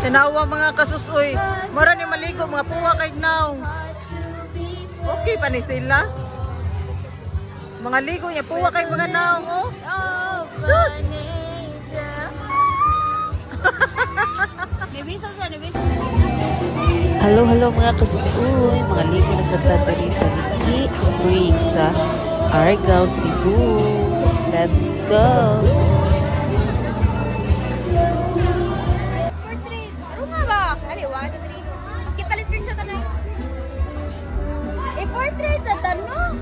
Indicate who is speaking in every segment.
Speaker 1: Tanawa mga kasusoy. Mara ni maligo mga puwa kay now. Okay pa ni sila. Mga ligo niya puwa kay mga now. Oh. Sus!
Speaker 2: Hello mga kasusoy. Mga ligo na sa tatari sa Nikki Spring sa Argao, Cebu. Let's go!
Speaker 3: Portrait sa tanong.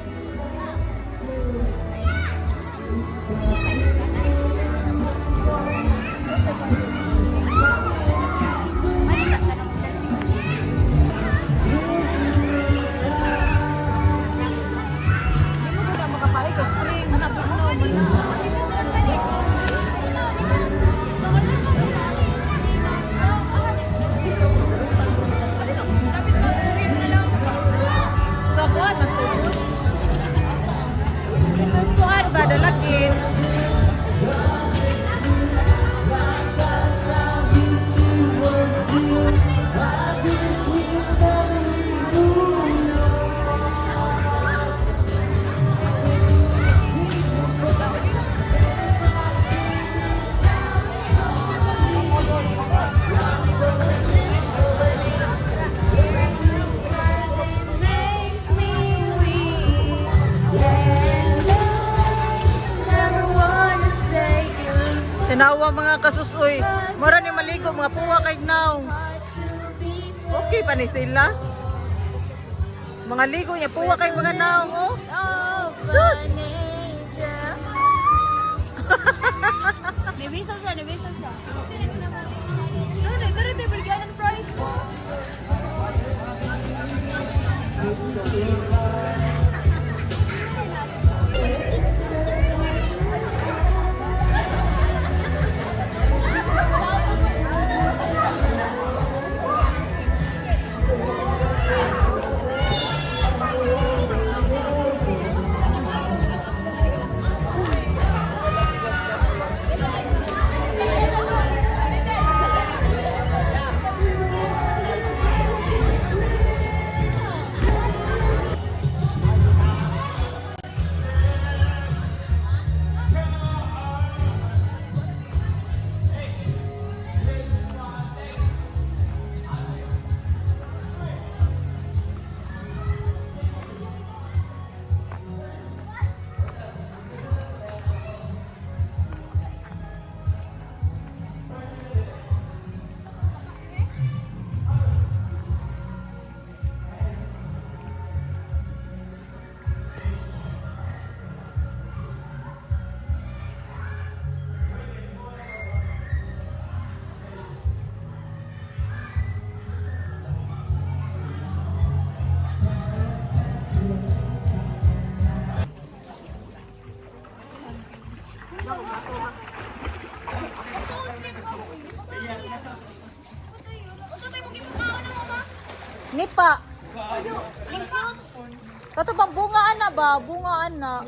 Speaker 1: Tanawa mga kasusoy. Mara ni maligo mga puwa kay now. Okay pa ni sila. Mga ligo niya puwa kay mga now. Oh. Sus!
Speaker 3: Nibisa sa. Ano, pero ito yung bigyan ng price.
Speaker 1: Nipa. Kato pang bungaan na ba? Bungaan na.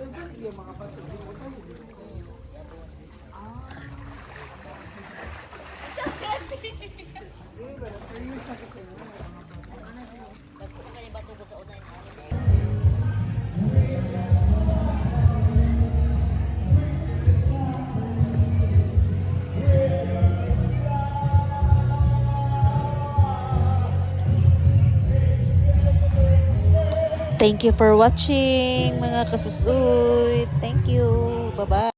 Speaker 2: Thank you for watching mga kasusoy. Thank you. Bye-bye.